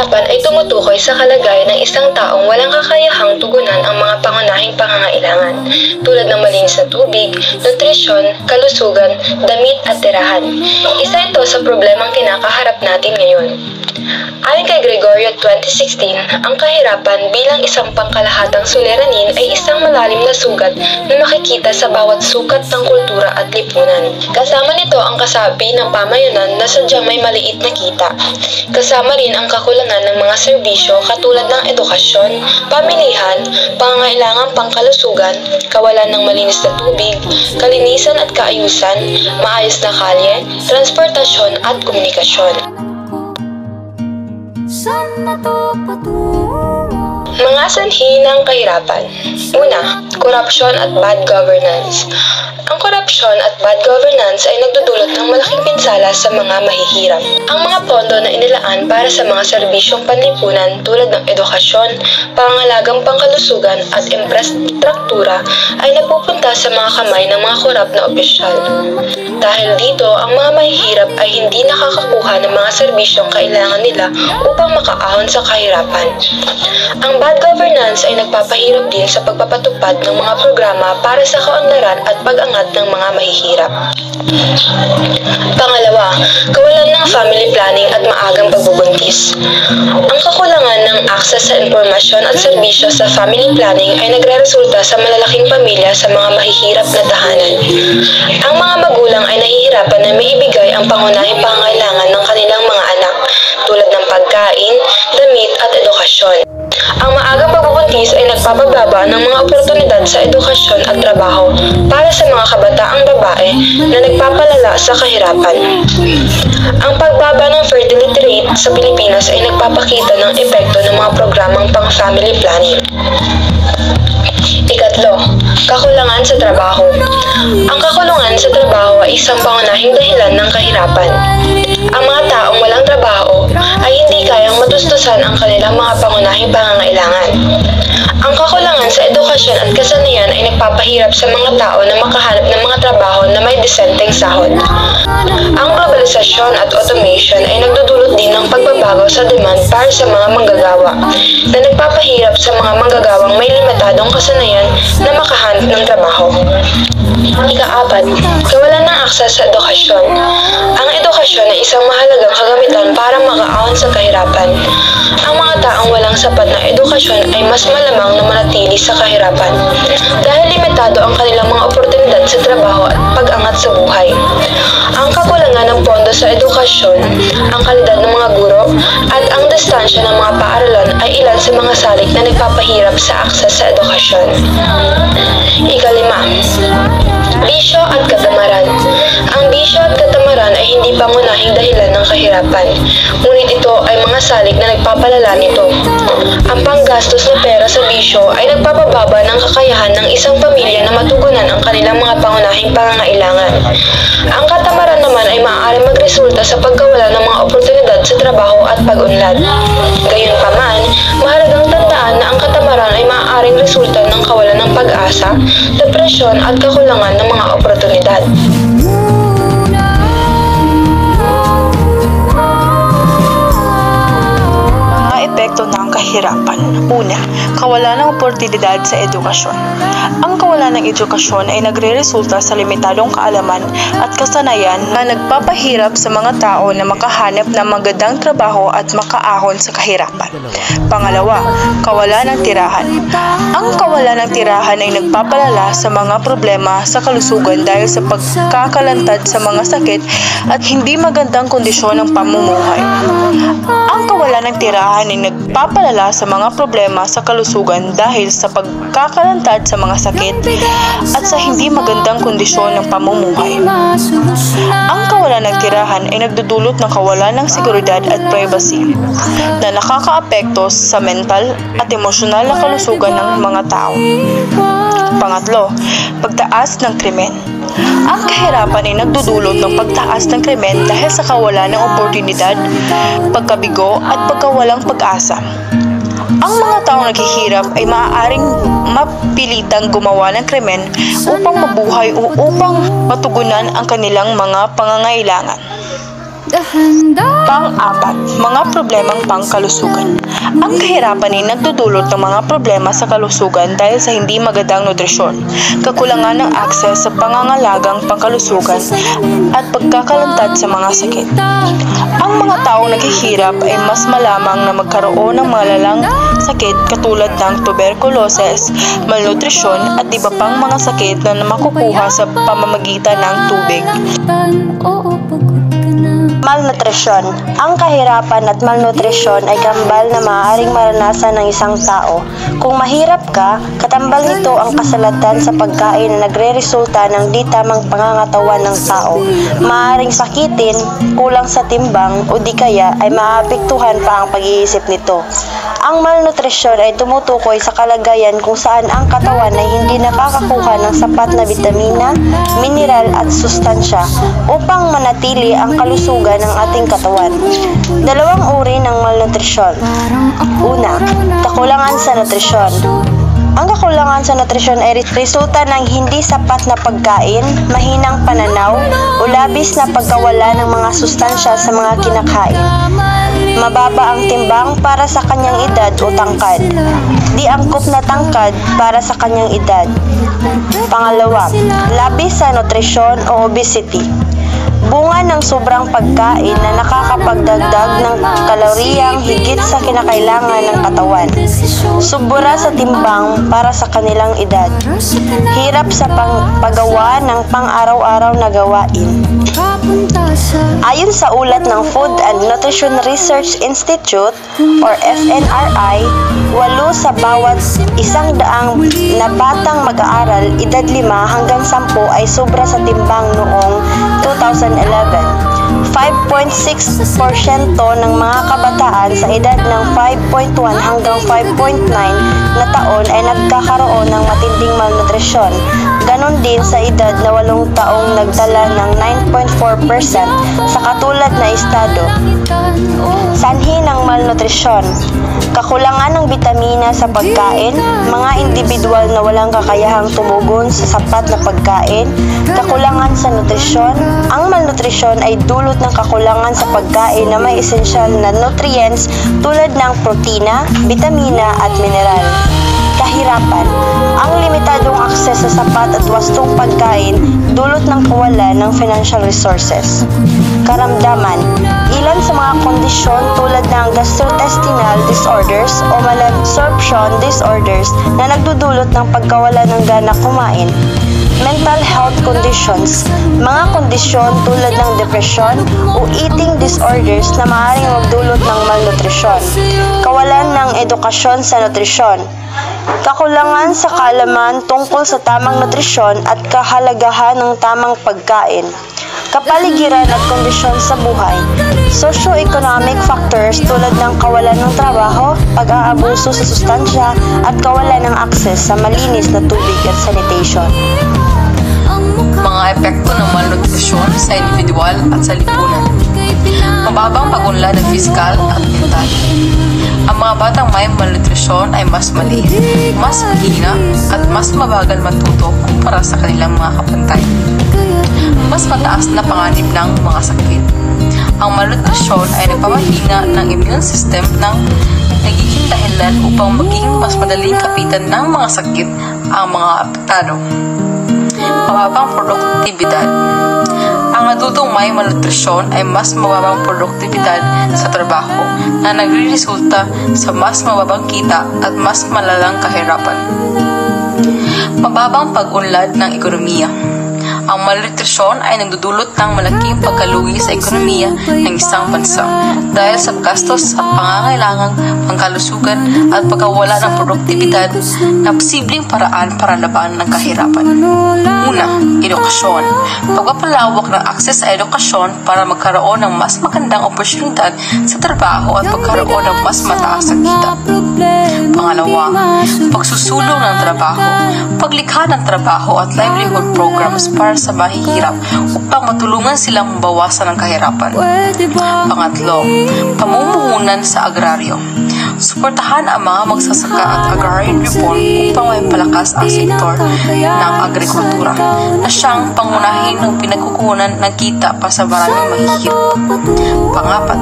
kahirapan ay tumutukoy sa kalagayan ng isang taong walang kakayahang tugunan ang mga pangunahing pangangailangan tulad ng malinis na tubig, nutrisyon, kalusugan, damit at tirahan. Isa ito sa problemang kinakaharap natin ngayon. Ayon kay Gregorio 2016, ang kahirapan bilang isang pangkalahatang suliranin ay isang malalim na sugat na makikita sa bawat sukat ng kultura at lipunan. Kasama nito ang kasapi ng pamayanan na sadyang may maliit na kita. Kasama rin ang kakulangan ng mga serbisyo katulad ng edukasyon, pamilihan, pangangailangang pangkalusugan, kawalan ng malinis na tubig, kalinisan at kaayusan, maayos na kalye, transportasyon at komunikasyon. Mga sanhi ng kahirapan. Una, korupsyon at bad governance. Ang korupsyon at bad governance ay nagdudulot ng malaking pinsala sa mga mahihirap. Ang mga pondo na inilaan para sa mga serbisyong panlipunan tulad ng edukasyon, pangangalagang pangkalusugan at infrastruktura ay napupunta sa mga kamay ng mga korap na opisyal. Dahil dito, ang mga mahihirap ay hindi nakakakuha ng mga serbisyong kailangan nila upang makaahon sa kahirapan. Ang bad governance ay nagpapahirap din sa pagpapatupad ng mga programa para sa kaunlaran at pag-angat ng mga mahihirap. Pangalawa, kawalan ng family planning at maagang pagbubuntis. Ang kakulangan ng akses sa impormasyon at serbisyo sa family planning ay nagreresulta sa malalaking pamilya sa mga mahihirap na tahanan. Ang mga magulang ay nahihirapan na maibigay ang pangunahing pangangailangan ng kanilang mga anak tulad ng pagkain, damit at edukasyon. Ang maagang pagbubuntis ay nagpapababa ng mga oportunidad sa edukasyon at trabaho para sa mga kabataang babae na nagpapalala sa kahirapan. Ang pagbaba ng fertility rate sa Pilipinas ay nagpapakita ng epekto ng mga programang pang-family planning. Ikatlo, kakulangan sa trabaho. Ang kakulangan sa trabaho ay isang pangunahing dahilan ng kahirapan. Ang mga taong walang trabaho ay hindi kayang matustusan ang kanilang mga pangunahing pangangailangan. Ang kakulangan sa edukasyon at kasanayan ay nagpapahirap sa mga tao na makahanap ng mga trabaho na may disenteng sahod. Ang globalisasyon at automation ay nagdudulot din ng pagbabago sa demand para sa mga manggagawa na nagpapahirap sa mga manggagawang may limitadong kasanayan na makahanap ng trabaho. Ika-apat, kawalan ng akses sa edukasyon. Ang edukasyon ay isang mahalagang kagamitan para makaahon sa kahirapan. Ang mga taong walang sapat na edukasyon ay mas malamang na manatili sa kahirapan dahil limitado ang kanilang mga oportunidad sa trabaho at pag-angat sa buhay. Ang kakulangan ng pondo sa edukasyon, ang kalidad ng mga guro, at ang distansya ng mga paaralan ay ilan sa mga salik na nagpapahirap sa akses sa edukasyon. Ika-5, bisyo at katamaran. Ang bisyo at katamaran ay hindi pangunahing dahilan ng kahirapan, ngunit ito ay mga salik na nagpapalala nito. Ang panggastos na pera sa bisyo ay nagpapababa ng kakayahan ng isang pamilya na matugunan ang kanilang mga pangunahing pangangailangan. Ang katamaran naman ay maaaring magresulta sa pagkawala ng mga oportunidad sa trabaho at pag-unlad. Gayunpaman, mahalagang tandaan na ang katamaran ay maaaring resulta ng kawalan ng pag-asa, depresyon at kakulangan ng mga oportunidad. Mga epekto ng kahirapan. Una, kawalan ng oportunidad sa edukasyon. Ang kawalan ng edukasyon ay nagreresulta sa limitadong kaalaman at kasanayan na nagpapahirap sa mga tao na makahanap ng magandang trabaho at makaahon sa kahirapan. Pangalawa, kawalan ng tirahan. Ang kawalan ng tirahan ay nagpapalala sa mga problema sa kalusugan dahil sa pagkakalantad sa mga sakit at hindi magandang kondisyon ng pamumuhay. Ang kawalan ng tirahan ay nagpapalala sa mga problema sa kalusugan dahil sa pagkakalantad sa mga sakit at sa hindi magandang kondisyon ng pamumuhay. Ang kawalan ng tirahan ay nagdudulot ng kawalan ng seguridad at privacy na nakakaapekto sa mental at emosyonal na kalusugan ng mga tao. Pangatlo, pagtaas ng krimen. Ang kahirapan ay nagdudulot ng pagtaas ng krimen dahil sa kawalan ng oportunidad, pagkabigo at pagkawalang pag-asa. Ang mga taong naghihirap ay maaaring mapilitang gumawa ng krimen upang mabuhay o upang matugunan ang kanilang mga pangangailangan. Pang-apat, mga problemang pangkalusugan. Ang kahirapan ay nagdudulot ng mga problema sa kalusugan dahil sa hindi magandang nutrisyon, kakulangan ng akses sa pangangalagang pangkalusugan, at pagkakalantad sa mga sakit. Ang mga taong naghihirap ay mas malamang na magkaroon ng mga lalang sakit katulad ng tuberculosis, malnutrisyon, at iba pang mga sakit na makukuha sa pamamagitan ng tubig. Malnutrisyon. Ang kahirapan at malnutrisyon ay kambal na maaaring maranasan ng isang tao. Kung mahirap ka, katambal nito ang kasalatan sa pagkain na nagre-resulta ng di tamang pangangatawan ng tao. Maaaring sakitin, kulang sa timbang, o di kaya ay maapektuhan pa ang pag-iisip nito. Ang malnutrisyon ay tumutukoy sa kalagayan kung saan ang katawan ay hindi nakakakuha ng sapat na bitamina, mineral at sustansya upang manatili ang kalusugan ng ating katawan. Dalawang uri ng malnutrisyon. Una, kakulangan sa nutrisyon. Ang kakulangan sa nutrisyon ay resulta ng hindi sapat na pagkain, mahinang pananaw, o labis na pagkawala ng mga sustansya sa mga kinakain. Mababa ang timbang para sa kanyang edad o tangkad. Di angkop na tangkad para sa kanyang edad. Pangalawa, labis sa nutrisyon o obesity. Bunga ng sobrang pagkain na nakakapagdagdag ng kaloriyang higit sa kinakailangan ng katawan. Subura sa timbang para sa kanilang edad. Hirap sa paggawa ng pang-araw-araw na gawain. Ayon sa ulat ng Food and Nutrition Research Institute or FNRI, 8 sa bawat 100 na batang mag-aaral edad 5 hanggang 10 ay sobra sa timbang noong 2011. 5.6% ng mga kabataan sa edad ng 5.1 hanggang 5.9 na taon ay nagkakaroon ng matinding malnutrisyon. Ganon din sa edad na 8 taong nagdala ng 9.4% sa katulad na estado. Sanhi ng malnutrisyon. Kakulangan ng bitamina sa pagkain, mga individual na walang kakayahang tumugon sa sapat na pagkain, kakulangan sa nutrisyon. Ang malnutrisyon ay dulot ng kakulangan sa pagkain na may esensyal na nutrients tulad ng protina, bitamina at mineral. Kahirapan. Ang limitadong akses sa sapat at wastong pagkain dulot ng kawalan ng financial resources. Karamdaman. Ilan sa mga kondisyon tulad ng gastrointestinal disorders o malabsorption disorders na nagdudulot ng pagkawala ng gana kumain. Mental health conditions, mga kondisyon tulad ng depression o eating disorders na maaaring magdulot ng malnutrisyon. Kawalan ng edukasyon sa nutrisyon. Kakulangan sa kaalaman tungkol sa tamang nutrisyon at kahalagahan ng tamang pagkain. Kapaligiran at kondisyon sa buhay. Socio-economic factors tulad ng kawalan ng trabaho, pag-aabuso sa sustansya, at kawalan ng akses sa malinis na tubig at sanitation. Mga epekto ng malnutrisyon sa individual at sa lipunan. Mababang pag-unlad ng pisikal at mental. Ang mga batang may malnutrisyon ay mas maliit, mas mahina, at mas mabagal matuto kumpara sa kanilang mga kapantay. Mas mataas na panganib ng mga sakit. Ang malnutrisyon ay nagpapahina ng immune system ng nagiging dahilan upang maging mas madaling kapitan ng mga sakit ang mga apektado. Mababang produktibidad. Ang adultong may malnutrisyon ay mas mababang produktibidad sa trabaho na nagre-resulta sa mas mababang kita at mas malalang kahirapan. Mababang pag-unlad ng ekonomiya. Ang malnutrisyon ay nagdudulot ng malaking pagkalugi sa ekonomiya ng isang bansa dahil sa gastos at pangangailangang pangkalusugan at pagkawala ng produktibidad na posibleng paraan para labanan ng kahirapan. Una, edukasyon. Pagpapalawak ng akses sa edukasyon para magkaroon ng mas magandang oportunidad sa trabaho at pagkaroon ng mas mataas na kita. Pangalawa, Pangalawa, pagsusulong ng trabaho, paglikha ng trabaho at livelihood programs para sa mahihirap upang matulungan silang mabawasan ang kahirapan. Pangatlo, pamumuhunan sa agraryo. Suportahan ang mga magsasaka at agrarian reform upang may palakas ang sektor ng agrikultura na siyang pangunahing pinagkukunan ng kita para sa maraming mahihirap. Pangapat,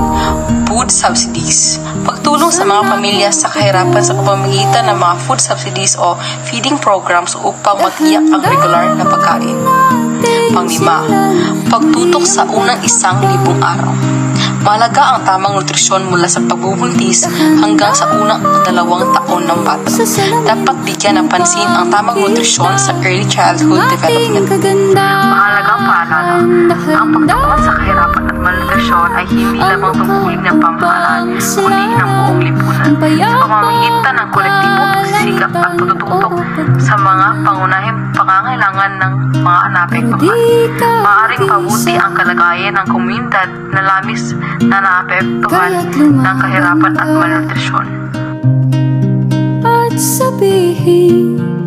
food subsidies. Pagtulong sa mga pamilya sa kahirapan sa pamamagitan ng mga food subsidies o feeding programs upang matiyak ang regular na pagkain. Panglima, pagtutok sa unang 1,000 araw. Mahalaga ang tamang nutrisyon mula sa pagbubuntis hanggang sa unang 2 taon ng bata. Dapat bigyan ng pansin ang tamang nutrisyon sa early childhood development. Mahalagang paalala, ang pagtutukan sa kahirapan at malnutrisyon ay hindi lamang tungkulin ng pamahalaan, kundi ng buong lipunan. Sa pamamagitan ng kolektibong pagsisikap at pagtututok sa mga pangunahing pangangailangan ng mga naapektuhan, maaaring pabuti ang kalagayan ng komunidad na labis na naapektuhan ng kahirapan at malnutrisyon. At sabihin